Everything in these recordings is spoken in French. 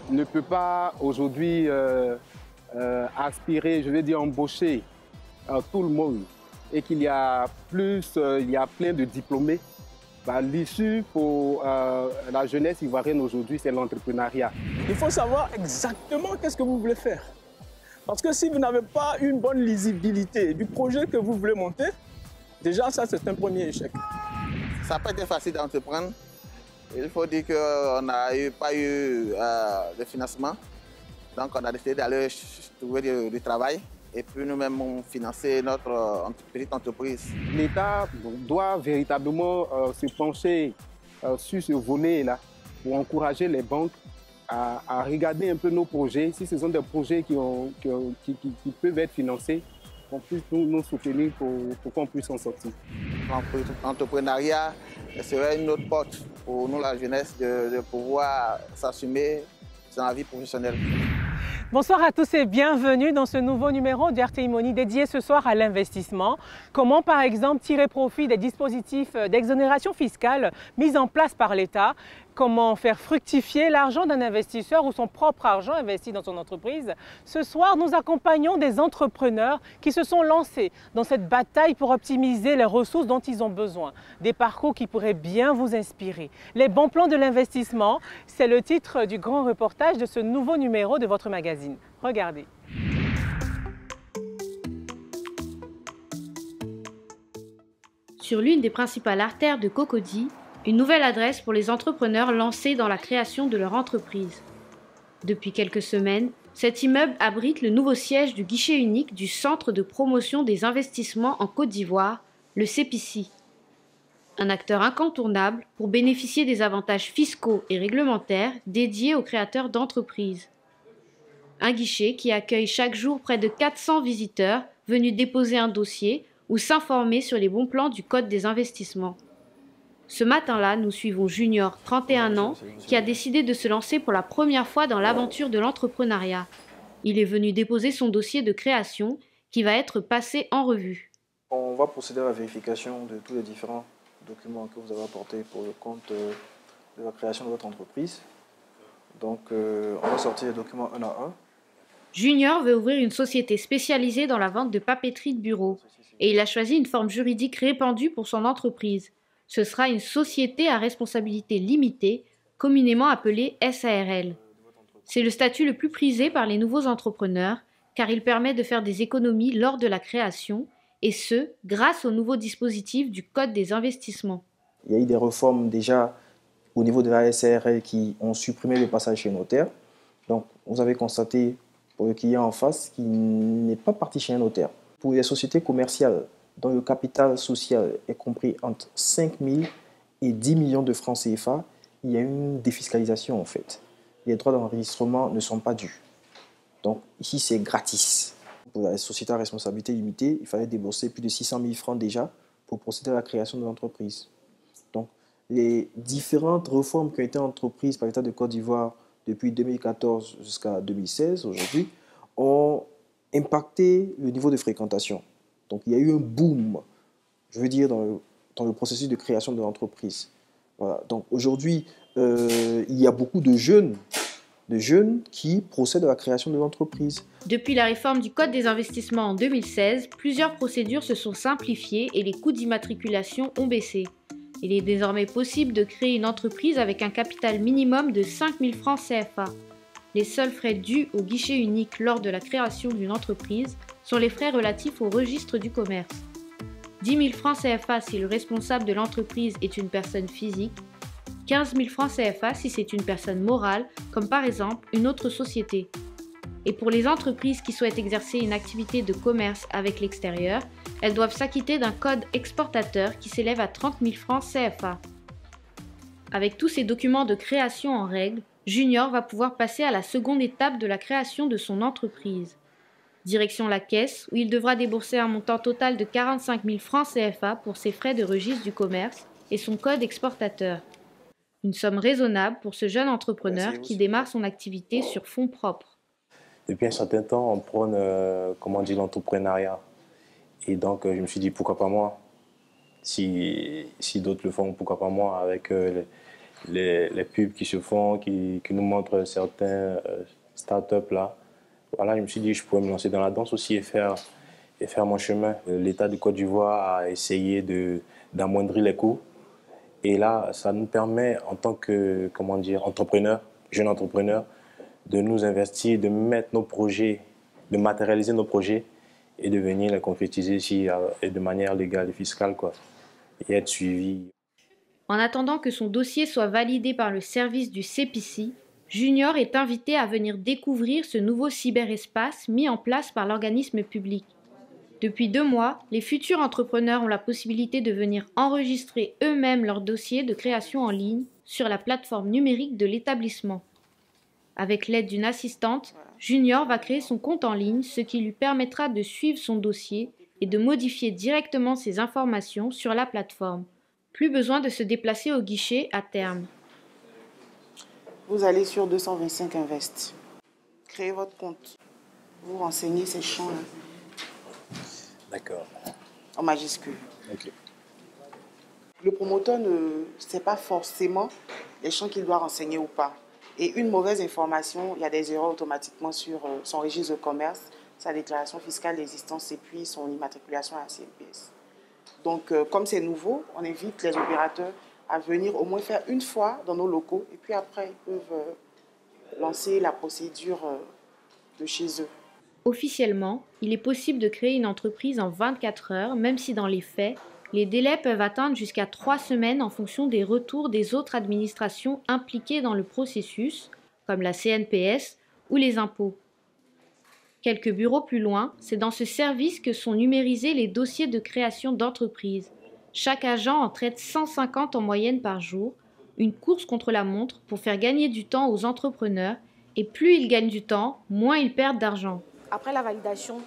ne peut pas aujourd'hui aspirer, je vais dire embaucher tout le monde et qu'il y a il y a plein de diplômés, bah, l'issue pour la jeunesse ivoirienne aujourd'hui, c'est l'entrepreneuriat. Il faut savoir exactement qu'est-ce que vous voulez faire. Parce que si vous n'avez pas une bonne lisibilité du projet que vous voulez monter, déjà ça c'est un premier échec. Ça n'a pas été facile d'entreprendre. Il faut dire qu'on n'a pas eu de financement. Donc on a décidé d'aller trouver du travail et puis nous-mêmes on financer notre petite entreprise. L'État doit véritablement se pencher sur ce volet-là pour encourager les banques à regarder un peu nos projets. Si ce sont des projets qui peuvent être financés, qu'on puisse nous soutenir pour qu'on puisse en sortir. L'entrepreneuriat serait une autre porte pour nous, la jeunesse, de pouvoir s'assumer dans la vie professionnelle. Bonsoir à tous et bienvenue dans ce nouveau numéro de RTI Money dédié ce soir à l'investissement. Comment par exemple tirer profit des dispositifs d'exonération fiscale mis en place par l'État? Comment faire fructifier l'argent d'un investisseur ou son propre argent investi dans son entreprise? Ce soir, nous accompagnons des entrepreneurs qui se sont lancés dans cette bataille pour optimiser les ressources dont ils ont besoin. Des parcours qui pourraient bien vous inspirer. Les bons plans de l'investissement, c'est le titre du grand reportage de ce nouveau numéro de votre magazine. Regardez. Sur l'une des principales artères de Cocody, une nouvelle adresse pour les entrepreneurs lancés dans la création de leur entreprise. Depuis quelques semaines, cet immeuble abrite le nouveau siège du guichet unique du Centre de promotion des investissements en Côte d'Ivoire, le CEPICI. Un acteur incontournable pour bénéficier des avantages fiscaux et réglementaires dédiés aux créateurs d'entreprises. Un guichet qui accueille chaque jour près de 400 visiteurs venus déposer un dossier ou s'informer sur les bons plans du Code des investissements. Ce matin-là, nous suivons Junior, 31 ans, qui a décidé de se lancer pour la première fois dans l'aventure de l'entrepreneuriat. Il est venu déposer son dossier de création qui va être passé en revue. On va procéder à la vérification de tous les différents documents que vous avez apportés pour le compte de la création de votre entreprise. Donc, on va sortir les documents un à un. Junior veut ouvrir une société spécialisée dans la vente de papeterie de bureau et il a choisi une forme juridique répandue pour son entreprise. Ce sera une société à responsabilité limitée, communément appelée SARL. C'est le statut le plus prisé par les nouveaux entrepreneurs car il permet de faire des économies lors de la création et ce, grâce au nouveau dispositif du Code des investissements. Il y a eu des réformes déjà au niveau de la SARL qui ont supprimé le passage chez notaire. Donc, vous avez constaté pour le client en face qu'il n'est pas parti chez un notaire. Pour les sociétés commerciales dont le capital social est compris entre 5 000 et 10 millions de francs CFA, il y a une défiscalisation en fait. Les droits d'enregistrement ne sont pas dus. Donc ici, c'est gratis. Pour la société à responsabilité limitée, il fallait débourser plus de 600 000 francs déjà pour procéder à la création de l'entreprise. Donc les différentes réformes qui ont été entreprises par l'État de Côte d'Ivoire depuis 2014 jusqu'à 2016, aujourd'hui, ont impacté le niveau de fréquentation. Donc, il y a eu un boom, je veux dire, dans le processus de création de l'entreprise. Voilà. Donc, aujourd'hui, il y a beaucoup de jeunes qui procèdent à la création de l'entreprise. Depuis la réforme du Code des investissements en 2016, plusieurs procédures se sont simplifiées et les coûts d'immatriculation ont baissé. Il est désormais possible de créer une entreprise avec un capital minimum de 5 000 francs CFA. Les seuls frais dus au guichet unique lors de la création d'une entreprise sont les frais relatifs au registre du commerce. 10 000 francs CFA si le responsable de l'entreprise est une personne physique, 15 000 francs CFA si c'est une personne morale, comme par exemple une autre société. Et pour les entreprises qui souhaitent exercer une activité de commerce avec l'extérieur, elles doivent s'acquitter d'un code exportateur qui s'élève à 30 000 francs CFA. Avec tous ces documents de création en règle, Junior va pouvoir passer à la seconde étape de la création de son entreprise. Direction la caisse, où il devra débourser un montant total de 45 000 francs CFA pour ses frais de registre du commerce et son code exportateur. Une somme raisonnable pour ce jeune entrepreneur qui démarre son activité sur fonds propres. Depuis un certain temps, on prône l'entrepreneuriat. Et donc, je me suis dit, pourquoi pas moi? Si d'autres le font, pourquoi pas moi? Avec les pubs qui se font, qui nous montrent certains startups là. Voilà, je me suis dit que je pourrais me lancer dans la danse aussi et faire mon chemin. L'État de Côte d'Ivoire a essayé d'amoindrir les coûts. Et là, ça nous permet, en tant que, comment dire, entrepreneur, jeune entrepreneur, de nous investir, de mettre nos projets, de matérialiser nos projets et de venir les concrétiser ici et de manière légale et fiscale, quoi, et être suivi. En attendant que son dossier soit validé par le service du CPC, Junior est invité à venir découvrir ce nouveau cyberespace mis en place par l'organisme public. Depuis 2 mois, les futurs entrepreneurs ont la possibilité de venir enregistrer eux-mêmes leur dossier de création en ligne sur la plateforme numérique de l'établissement. Avec l'aide d'une assistante, Junior va créer son compte en ligne, ce qui lui permettra de suivre son dossier et de modifier directement ses informations sur la plateforme. Plus besoin de se déplacer au guichet à terme. Vous allez sur 225 Invest. Créez votre compte. Vous renseignez ces champs-là. D'accord. En majuscule. Ok. Le promoteur ne sait pas forcément les champs qu'il doit renseigner ou pas. Et une mauvaise information, il y a des erreurs automatiquement sur son registre de commerce, sa déclaration fiscale d'existence et puis son immatriculation à la CNPS. Donc, comme c'est nouveau, on invite les opérateurs à venir au moins faire une fois dans nos locaux et puis après, ils peuvent lancer la procédure de chez eux. Officiellement, il est possible de créer une entreprise en 24 heures, même si dans les faits, les délais peuvent atteindre jusqu'à 3 semaines en fonction des retours des autres administrations impliquées dans le processus, comme la CNPS ou les impôts. Quelques bureaux plus loin, c'est dans ce service que sont numérisés les dossiers de création d'entreprise. Chaque agent en traite 150 en moyenne par jour, une course contre la montre pour faire gagner du temps aux entrepreneurs, et plus ils gagnent du temps, moins ils perdent d'argent. Après la validation,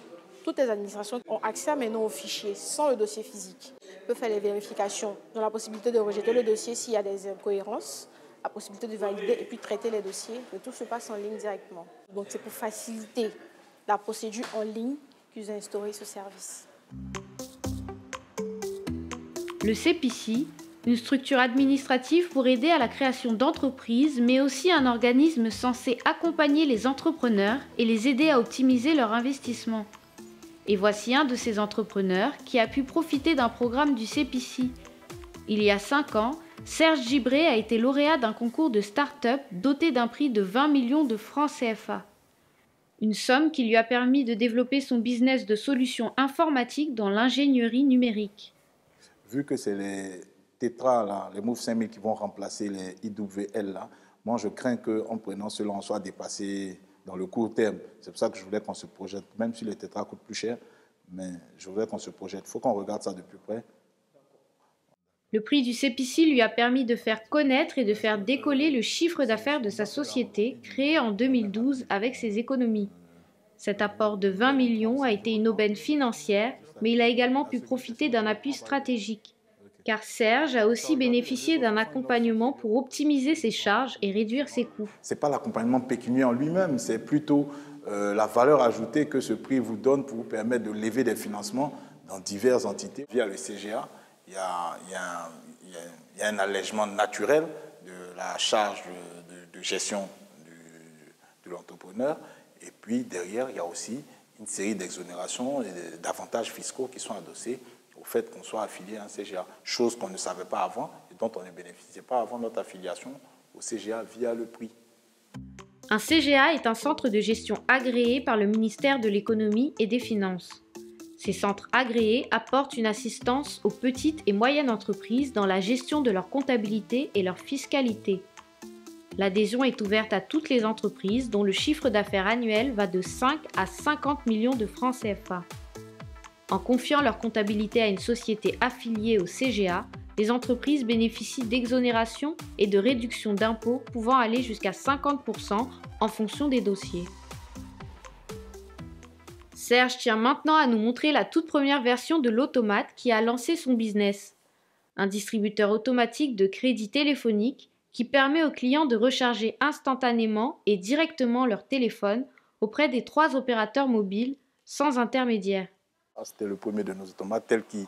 toutes les administrations ont accès maintenant au fichier sans le dossier physique. Ils peuvent faire les vérifications, ont la possibilité de rejeter le dossier s'il y a des incohérences, la possibilité de valider et puis traiter les dossiers. Et tout se passe en ligne directement. Donc c'est pour faciliter la procédure en ligne qu'ils ont instauré ce service. Le CPC, une structure administrative pour aider à la création d'entreprises, mais aussi un organisme censé accompagner les entrepreneurs et les aider à optimiser leur investissement. Et voici un de ces entrepreneurs qui a pu profiter d'un programme du CPC. Il y a 5 ans, Serge Gibré a été lauréat d'un concours de start-up doté d'un prix de 20 millions de francs CFA. Une somme qui lui a permis de développer son business de solutions informatiques dans l'ingénierie numérique. Vu que c'est les Tetra, là, les Move 5000 qui vont remplacer les IWL, là, moi je crains qu'en prenant cela, on soit dépassé dans le court terme. C'est pour ça que je voulais qu'on se projette, même si les Tetra coûtent plus cher, mais je voudrais qu'on se projette. Il faut qu'on regarde ça de plus près. Le prix du CPC lui a permis de faire connaître et de faire décoller le chiffre d'affaires de sa société, créée en 2012 avec ses économies. Cet apport de 20 millions a été une aubaine financière, mais il a également pu profiter d'un appui stratégique. Car Serge a aussi bénéficié d'un accompagnement pour optimiser ses charges et réduire ses coûts. Ce n'est pas l'accompagnement pécuniaire en lui-même, c'est plutôt la valeur ajoutée que ce prix vous donne pour vous permettre de lever des financements dans diverses entités. Via le CGA, il y a un allègement naturel de la charge de gestion de l'entrepreneur. Et puis derrière, il y a aussi une série d'exonérations et d'avantages fiscaux qui sont adossés au fait qu'on soit affilié à un CGA. Chose qu'on ne savait pas avant et dont on ne bénéficiait pas avant notre affiliation au CGA via le prix. Un CGA est un centre de gestion agréé par le ministère de l'Économie et des Finances. Ces centres agréés apportent une assistance aux petites et moyennes entreprises dans la gestion de leur comptabilité et leur fiscalité. L'adhésion est ouverte à toutes les entreprises dont le chiffre d'affaires annuel va de 5 à 50 millions de francs CFA. En confiant leur comptabilité à une société affiliée au CGA, les entreprises bénéficient d'exonérations et de réductions d'impôts pouvant aller jusqu'à 50% en fonction des dossiers. Serge tient maintenant à nous montrer la toute première version de l'automate qui a lancé son business. Un distributeur automatique de crédit téléphonique qui permet aux clients de recharger instantanément et directement leur téléphone auprès des 3 opérateurs mobiles sans intermédiaire. C'était le premier de nos automates tel qu'il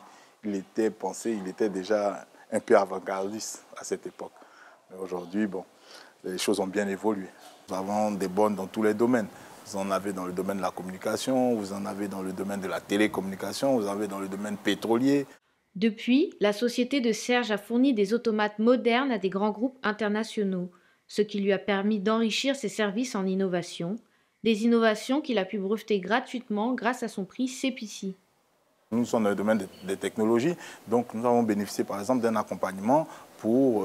était pensé, il était déjà un peu avant-gardiste à cette époque. Aujourd'hui, bon, les choses ont bien évolué. Nous avons des bornes dans tous les domaines. Vous en avez dans le domaine de la communication, vous en avez dans le domaine de la télécommunication, vous en avez dans le domaine pétrolier. Depuis, la société de Serge a fourni des automates modernes à des grands groupes internationaux, ce qui lui a permis d'enrichir ses services en innovation, des innovations qu'il a pu breveter gratuitement grâce à son prix CPC. Nous sommes dans le domaine des technologies, donc nous avons bénéficié par exemple d'un accompagnement pour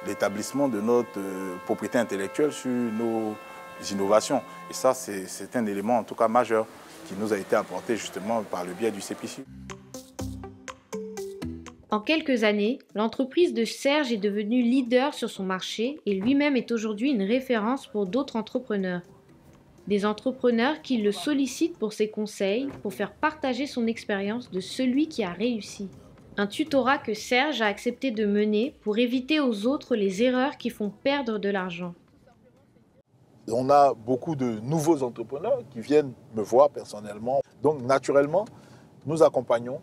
l'établissement de notre propriété intellectuelle sur nos innovations. Et ça, c'est un élément en tout cas majeur qui nous a été apporté justement par le biais du CPC. En quelques années, l'entreprise de Serge est devenue leader sur son marché et lui-même est aujourd'hui une référence pour d'autres entrepreneurs. Des entrepreneurs qui le sollicitent pour ses conseils, pour faire partager son expérience de celui qui a réussi. Un tutorat que Serge a accepté de mener pour éviter aux autres les erreurs qui font perdre de l'argent. On a beaucoup de nouveaux entrepreneurs qui viennent me voir personnellement. Donc naturellement, nous accompagnons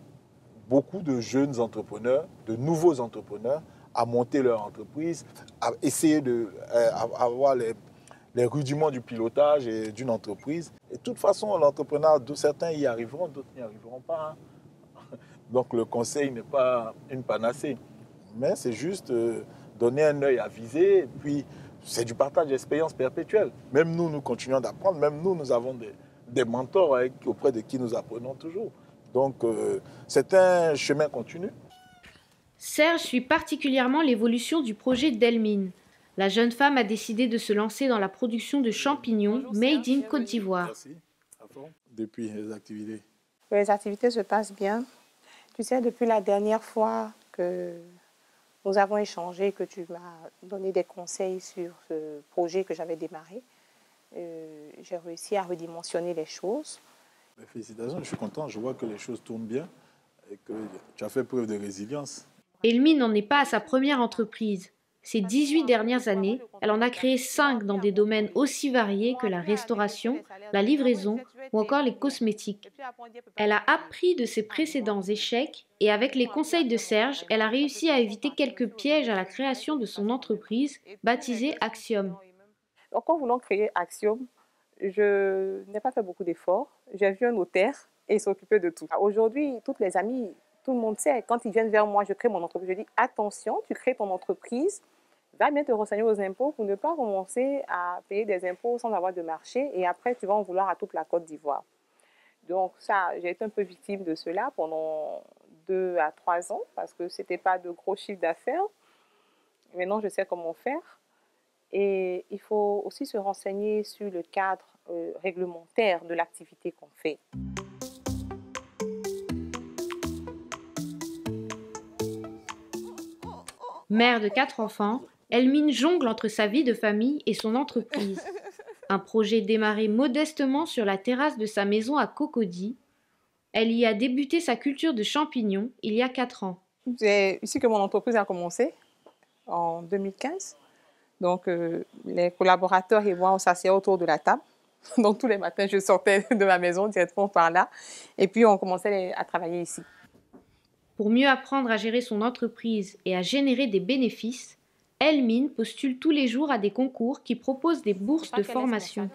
beaucoup de jeunes entrepreneurs, de nouveaux entrepreneurs à monter leur entreprise, à essayer d'avoir les rudiments du pilotage et d'une entreprise. Et de toute façon, l'entrepreneuriat, certains y arriveront, d'autres n'y arriveront pas. Donc le conseil n'est pas une panacée, mais c'est juste donner un œil avisé, et puis c'est du partage d'expérience perpétuelle. Même nous, nous continuons d'apprendre, même nous, nous avons des mentors auprès de qui nous apprenons toujours. Donc c'est un chemin continu. Serge suit particulièrement l'évolution du projet d'Elmine. La jeune femme a décidé de se lancer dans la production de champignons made in Côte d'Ivoire. Merci. Depuis les activités. Les activités se passent bien. Tu sais, depuis la dernière fois que nous avons échangé, que tu m'as donné des conseils sur ce projet que j'avais démarré, j'ai réussi à redimensionner les choses. Félicitations, je suis content. Je vois que les choses tournent bien et que tu as fait preuve de résilience. Elmine n'en est pas à sa première entreprise. Ces 18 dernières années, elle en a créé 5 dans des domaines aussi variés que la restauration, la livraison ou encore les cosmétiques. Elle a appris de ses précédents échecs et avec les conseils de Serge, elle a réussi à éviter quelques pièges à la création de son entreprise baptisée Axiom. Donc, en voulant créer Axiom, je n'ai pas fait beaucoup d'efforts. J'ai vu un notaire et il s'occupait de tout. Aujourd'hui, toutes les amies, tout le monde sait, quand ils viennent vers moi, je crée mon entreprise. Je dis attention, tu crées ton entreprise, va bien te renseigner aux impôts pour ne pas commencer à payer des impôts sans avoir de marché et après tu vas en vouloir à toute la Côte d'Ivoire. Donc ça, j'ai été un peu victime de cela pendant 2 à 3 ans parce que ce n'était pas de gros chiffres d'affaires. Maintenant, je sais comment faire. Et il faut aussi se renseigner sur le cadre réglementaire de l'activité qu'on fait. Mère de 4 enfants, Elmine jongle entre sa vie de famille et son entreprise. Un projet démarré modestement sur la terrasse de sa maison à Cocody. Elle y a débuté sa culture de champignons il y a 4 ans. C'est ici que mon entreprise a commencé, en 2015. Donc, les collaborateurs et moi, on s'asseyait autour de la table. Donc, tous les matins, je sortais de ma maison directement par là. Et puis, on commençait à travailler ici. Pour mieux apprendre à gérer son entreprise et à générer des bénéfices, Elmine postule tous les jours à des concours qui proposent des bourses de formation.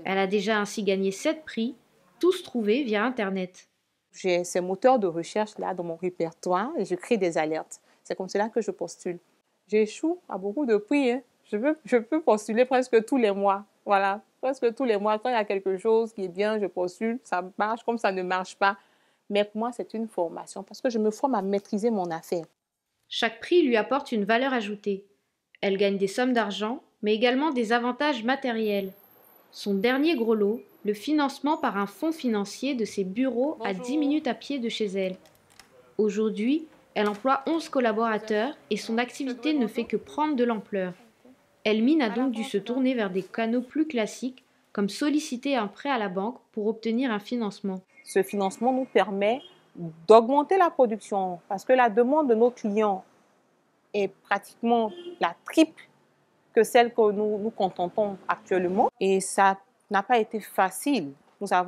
Elle a déjà ainsi gagné 7 prix, tous trouvés via Internet. J'ai ces moteurs de recherche là dans mon répertoire et je crée des alertes. C'est comme cela que je postule. J'échoue à beaucoup de prix. Hein. Je peux postuler presque tous les mois. Voilà, presque tous les mois. Quand il y a quelque chose qui est bien, je postule. Ça marche comme ça ne marche pas. Mais pour moi, c'est une formation parce que je me forme à maîtriser mon affaire. Chaque prix lui apporte une valeur ajoutée. Elle gagne des sommes d'argent, mais également des avantages matériels. Son dernier gros lot, le financement par un fonds financier de ses bureaux à 10 minutes à pied de chez elle. Aujourd'hui, elle emploie 11 collaborateurs et son activité ne fait que prendre de l'ampleur. Elmine a donc dû se tourner vers des canaux plus classiques, comme solliciter un prêt à la banque pour obtenir un financement. Ce financement nous permet d'augmenter la production parce que la demande de nos clients est pratiquement la triple que celle que nous contentons actuellement. Et ça n'a pas été facile. Ça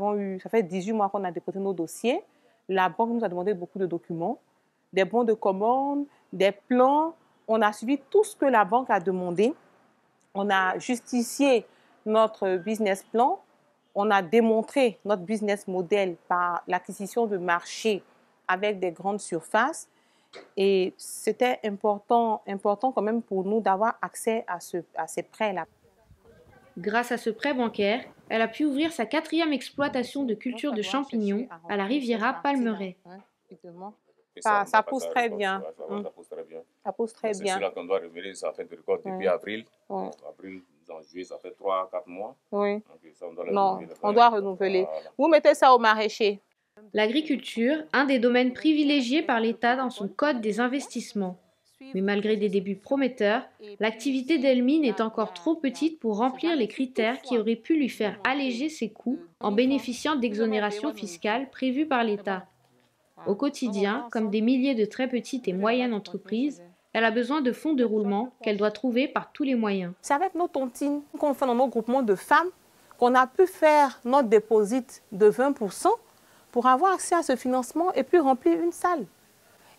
fait 18 mois qu'on a déposé nos dossiers. La banque nous a demandé beaucoup de documents, des bons de commande, des plans, on a suivi tout ce que la banque a demandé. On a justifié notre business plan. On a démontré notre business model par l'acquisition de marchés avec des grandes surfaces. Et c'était important quand même pour nous d'avoir accès à ces prêts-là. Grâce à ce prêt bancaire, elle a pu ouvrir sa 4e exploitation de culture de champignons à la Riviera Palmeraie. Ça pousse très bien. Ça pousse très bien. Ça pousse très bien. C'est celui-là qu'on doit révéler, ça fait de récolte depuis avril. Avril, en juillet, ça fait 3-4 mois. Oui. Donc, ça, on doit renouveler. Voilà. Vous mettez ça au maraîcher. L'agriculture, un des domaines privilégiés par l'État dans son code des investissements. Mais malgré des débuts prometteurs, l'activité d'Elmine est encore trop petite pour remplir les critères qui auraient pu lui faire alléger ses coûts en bénéficiant d'exonérations fiscales prévues par l'État. Au quotidien, comme des milliers de très petites et moyennes entreprises, elle a besoin de fonds de roulement qu'elle doit trouver par tous les moyens. C'est avec nos tontines qu'on fait dans nos groupements de femmes qu'on a pu faire notre dépôt de 20% pour avoir accès à ce financement et puis remplir une salle.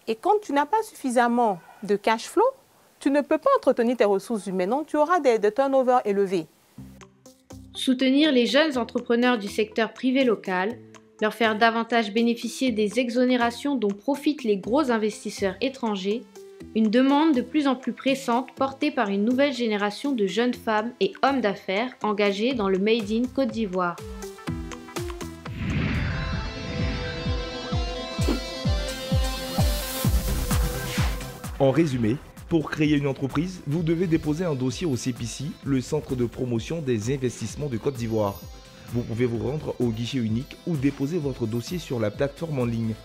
Et quand tu n'as pas suffisamment de cash flow, tu ne peux pas entretenir tes ressources humaines, donc tu auras des turnovers élevés. Soutenir les jeunes entrepreneurs du secteur privé local, leur faire davantage bénéficier des exonérations dont profitent les gros investisseurs étrangers, une demande de plus en plus pressante portée par une nouvelle génération de jeunes femmes et hommes d'affaires engagés dans le Made in Côte d'Ivoire. En résumé, pour créer une entreprise, vous devez déposer un dossier au CPC, le Centre de promotion des investissements de Côte d'Ivoire. Vous pouvez vous rendre au guichet unique ou déposer votre dossier sur la plateforme en ligne.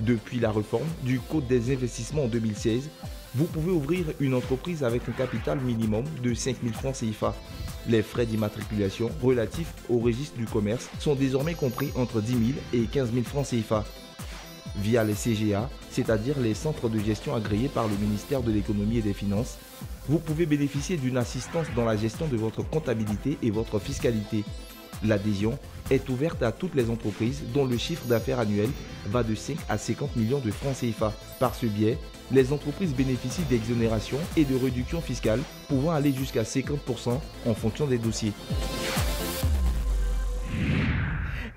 Depuis la réforme du Code des investissements en 2016, vous pouvez ouvrir une entreprise avec un capital minimum de 5 000 francs CFA. Les frais d'immatriculation relatifs au registre du commerce sont désormais compris entre 10 000 et 15 000 francs CFA. Via les CGA, c'est-à-dire les centres de gestion agréés par le ministère de l'Économie et des Finances, vous pouvez bénéficier d'une assistance dans la gestion de votre comptabilité et votre fiscalité. L'adhésion est ouverte à toutes les entreprises dont le chiffre d'affaires annuel va de 5 à 50 millions de francs CFA. Par ce biais, les entreprises bénéficient d'exonérations et de réductions fiscales pouvant aller jusqu'à 50% en fonction des dossiers.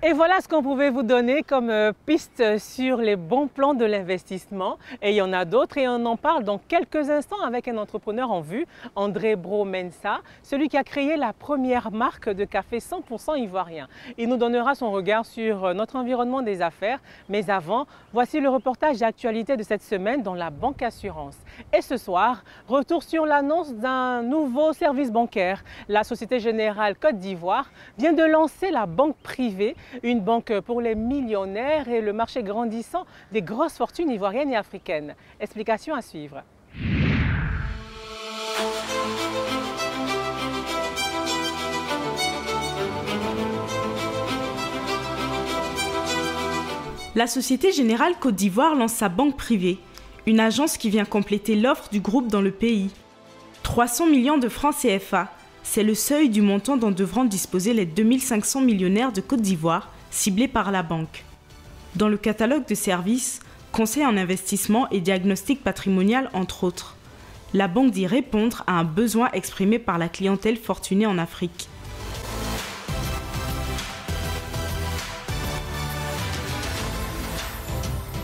Et voilà ce qu'on pouvait vous donner comme piste sur les bons plans de l'investissement. Et il y en a d'autres et on en parle dans quelques instants avec un entrepreneur en vue, André Bro Mensa, celui qui a créé la première marque de café 100% ivoirien. Il nous donnera son regard sur notre environnement des affaires. Mais avant, voici le reportage d'actualité de cette semaine dans la banque assurance. Et ce soir, retour sur l'annonce d'un nouveau service bancaire. La Société Générale Côte d'Ivoire vient de lancer la banque privée, une banque pour les millionnaires et le marché grandissant des grosses fortunes ivoiriennes et africaines. Explication à suivre. La Société Générale Côte d'Ivoire lance sa banque privée, une agence qui vient compléter l'offre du groupe dans le pays. 300 millions de francs CFA. C'est le seuil du montant dont devront disposer les 2500 millionnaires de Côte d'Ivoire ciblés par la banque. Dans le catalogue de services, conseil en investissement et diagnostic patrimonial entre autres, la banque dit répondre à un besoin exprimé par la clientèle fortunée en Afrique.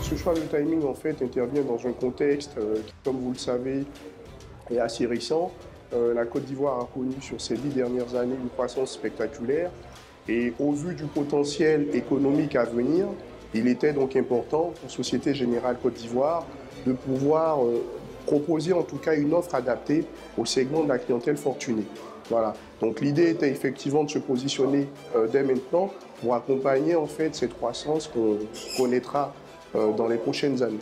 Ce choix de timing en fait intervient dans un contexte qui, comme vous le savez, est assez récent. La Côte d'Ivoire a connu sur ces 10 dernières années une croissance spectaculaire et au vu du potentiel économique à venir, il était donc important pour Société Générale Côte d'Ivoire de pouvoir proposer en tout cas une offre adaptée au segment de la clientèle fortunée. Voilà. Donc l'idée était effectivement de se positionner dès maintenant pour accompagner en fait cette croissance qu'on connaîtra dans les prochaines années.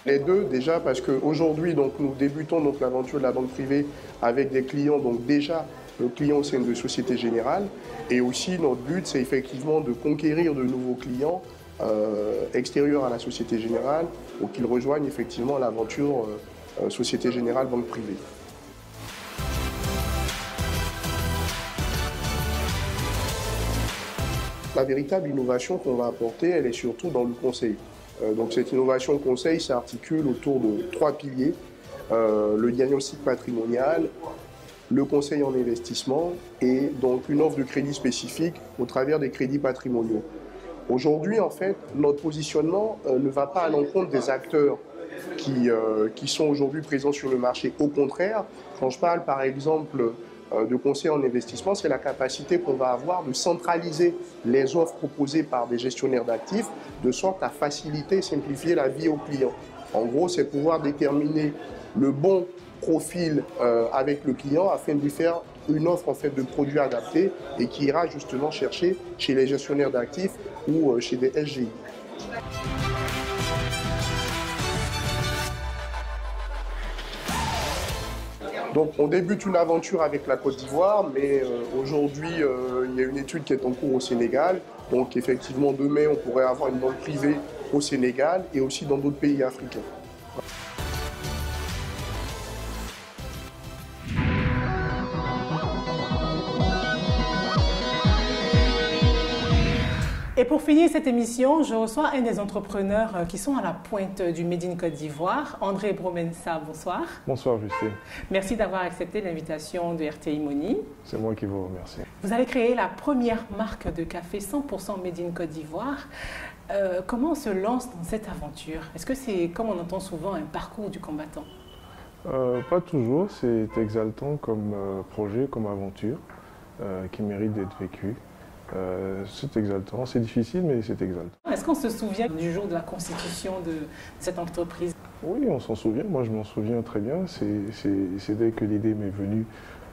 Les deux, déjà parce qu'aujourd'hui, nous débutons l'aventure de la banque privée avec des clients, donc déjà le client au sein de Société Générale. Et aussi, notre but, c'est effectivement de conquérir de nouveaux clients extérieurs à la Société Générale pour qu'ils rejoignent effectivement l'aventure Société Générale banque privée. La véritable innovation qu'on va apporter, elle est surtout dans le conseil. Donc cette innovation conseil s'articule autour de 3 piliers. Le diagnostic patrimonial, le conseil en investissement et donc une offre de crédit spécifique au travers des crédits patrimoniaux. Aujourd'hui, en fait, notre positionnement ne va pas à l'encontre des acteurs qui sont aujourd'hui présents sur le marché. Au contraire, quand je parle par exemple de conseil en investissement, c'est la capacité qu'on va avoir de centraliser les offres proposées par des gestionnaires d'actifs de sorte à faciliter et simplifier la vie aux clients. En gros, c'est pouvoir déterminer le bon profil avec le client afin de lui faire une offre en fait, de produits adaptés et qui ira justement chercher chez les gestionnaires d'actifs ou chez des SGI. Donc on débute une aventure avec la Côte d'Ivoire, mais aujourd'hui il y a une étude qui est en cours au Sénégal. Donc effectivement demain on pourrait avoir une banque privée au Sénégal et aussi dans d'autres pays africains. Et pour finir cette émission, je reçois un des entrepreneurs qui sont à la pointe du Made in Côte d'Ivoire, André Bromensa. Bonsoir. Bonsoir Justine. Merci d'avoir accepté l'invitation de RTI Money. C'est moi qui vous remercie. Vous avez créé la première marque de café 100% Made in Côte d'Ivoire. Comment on se lance dans cette aventure? Est-ce que c'est, comme on entend souvent, un parcours du combattant? Pas toujours, c'est exaltant comme projet, comme aventure, qui mérite d'être vécu. C'est exaltant, c'est difficile mais c'est exaltant. Est-ce qu'on se souvient du jour de la constitution de cette entreprise? Oui, on s'en souvient, moi je m'en souviens très bien. C'est dès que l'idée m'est venue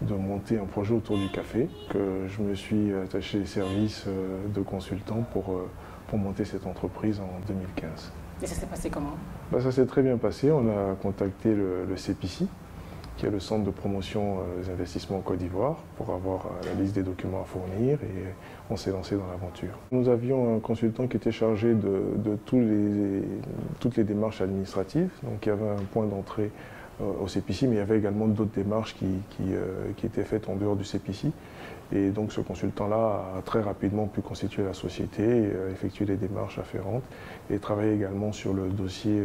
de monter un projet autour du café que je me suis attaché les services de consultant pour monter cette entreprise en 2015. Et ça s'est passé comment? Ça s'est très bien passé, on a contacté le CPC, qui est le centre de promotion des investissements en Côte d'Ivoire, pour avoir la liste des documents à fournir et on s'est lancé dans l'aventure. Nous avions un consultant qui était chargé de toutes les démarches administratives, donc il y avait un point d'entrée au CPC, mais il y avait également d'autres démarches qui étaient faites en dehors du CPC. Et donc ce consultant-là a très rapidement pu constituer la société, effectuer les démarches afférentes et travailler également sur le dossier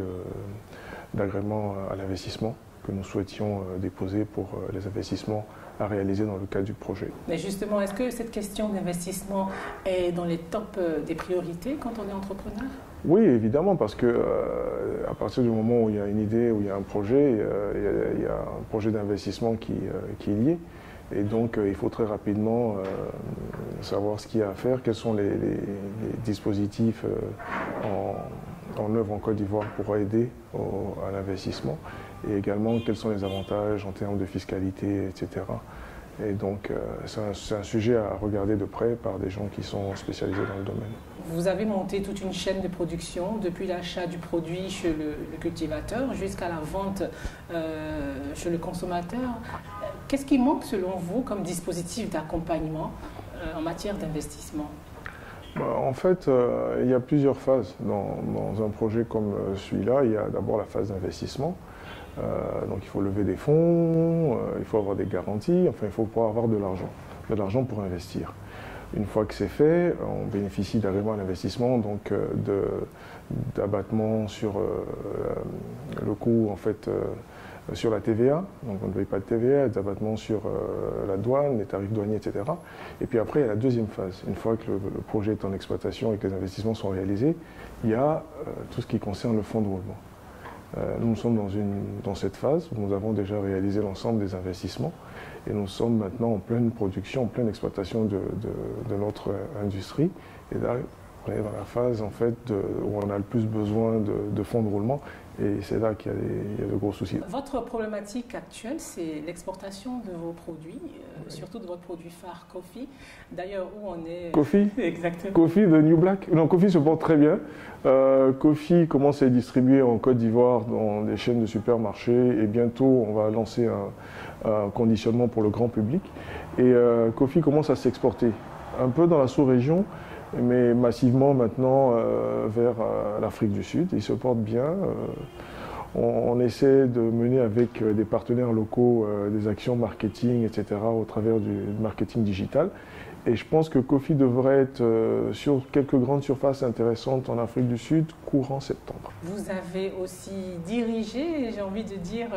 d'agrément à l'investissement que nous souhaitions déposer pour les investissements à réaliser dans le cadre du projet. Mais justement, est-ce que cette question d'investissement est dans les tops des priorités quand on est entrepreneur? Oui, évidemment, parce que à partir du moment où il y a une idée, où il y a un projet, il y a un projet d'investissement qui est lié. Et donc, il faut très rapidement savoir ce qu'il y a à faire, quels sont les dispositifs en œuvre en Côte d'Ivoire pour aider à l'investissement, et également quels sont les avantages en termes de fiscalité, etc. Et donc, c'est un sujet à regarder de près par des gens qui sont spécialisés dans le domaine. Vous avez monté toute une chaîne de production, depuis l'achat du produit chez le cultivateur jusqu'à la vente chez le consommateur. Qu'est-ce qui manque selon vous comme dispositif d'accompagnement en matière d'investissement? En fait, il y a plusieurs phases dans un projet comme celui-là. Il y a d'abord la phase d'investissement. Donc il faut lever des fonds, il faut avoir des garanties, enfin il faut pouvoir avoir de l'argent pour investir. Une fois que c'est fait, on bénéficie d'agrément à l'investissement, donc d'abattement sur le coût en fait, sur la TVA, donc on ne paye pas de TVA, des abattements sur la douane, les tarifs douaniers, etc. Et puis après, il y a la deuxième phase. Une fois que le projet est en exploitation et que les investissements sont réalisés, il y a tout ce qui concerne le fonds de roulement. Nous sommes dans cette phase où nous avons déjà réalisé l'ensemble des investissements et nous sommes maintenant en pleine production, en pleine exploitation de notre industrie. Et là, on est dans la phase en fait, où on a le plus besoin de fonds de roulement et c'est là qu'il y a de gros soucis. Votre problématique actuelle, c'est l'exportation de vos produits, surtout de votre produit phare, Coffee. D'ailleurs, où on est... Coffee? Exactement. Coffee de New Black? Non, Coffee se porte très bien. Coffee commence à être distribué en Côte d'Ivoire dans des chaînes de supermarchés et bientôt on va lancer un conditionnement pour le grand public. Et Coffee commence à s'exporter un peu dans la sous-région, mais massivement maintenant vers l'Afrique du Sud. Il se porte bien. on essaie de mener avec des partenaires locaux des actions marketing, etc., au travers du marketing digital. Et je pense que Kofi devrait être sur quelques grandes surfaces intéressantes en Afrique du Sud courant septembre. Vous avez aussi dirigé, j'ai envie de dire,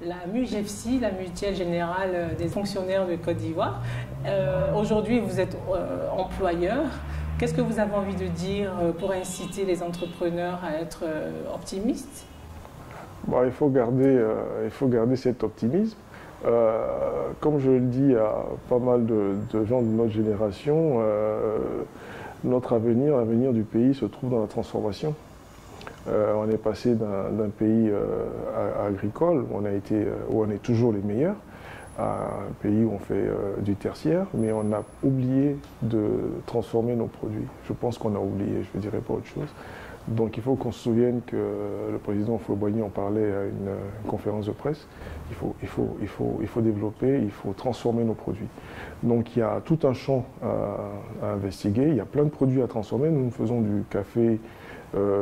la MUGEFSI, la Mutuelle Générale des Fonctionnaires de Côte d'Ivoire. Aujourd'hui, vous êtes employeur. Qu'est-ce que vous avez envie de dire pour inciter les entrepreneurs à être optimistes? Bon, il faut garder cet optimisme. Comme je le dis à pas mal de gens de notre génération, notre avenir, l'avenir du pays se trouve dans la transformation. On est passé d'un pays agricole où on est toujours les meilleurs, à un pays où on fait du tertiaire, mais on a oublié de transformer nos produits. Je pense qu'on a oublié, je ne dirais pas autre chose. Donc il faut qu'on se souvienne que le président Houphouët-Boigny en parlait à une conférence de presse. Il faut développer, il faut transformer nos produits. Donc il y a tout un champ à investiguer, il y a plein de produits à transformer. Nous faisons du café,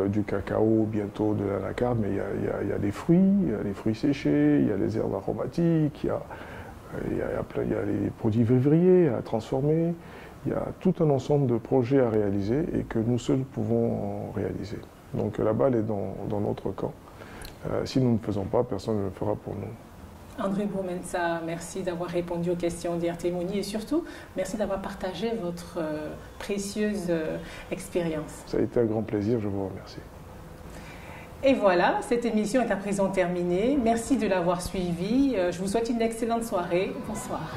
du cacao, bientôt de l'anacarde, mais il y a des fruits séchés, il y a les herbes aromatiques, il y a les produits vivriers à transformer. Il y a tout un ensemble de projets à réaliser et que nous seuls pouvons réaliser. Donc la balle est dans notre camp. Si nous ne faisons pas, personne ne le fera pour nous. André Boumensa, merci d'avoir répondu aux questions d'RTMoni et surtout, merci d'avoir partagé votre précieuse expérience. Ça a été un grand plaisir, je vous remercie. Et voilà, cette émission est à présent terminée. Merci de l'avoir suivie. Je vous souhaite une excellente soirée. Bonsoir.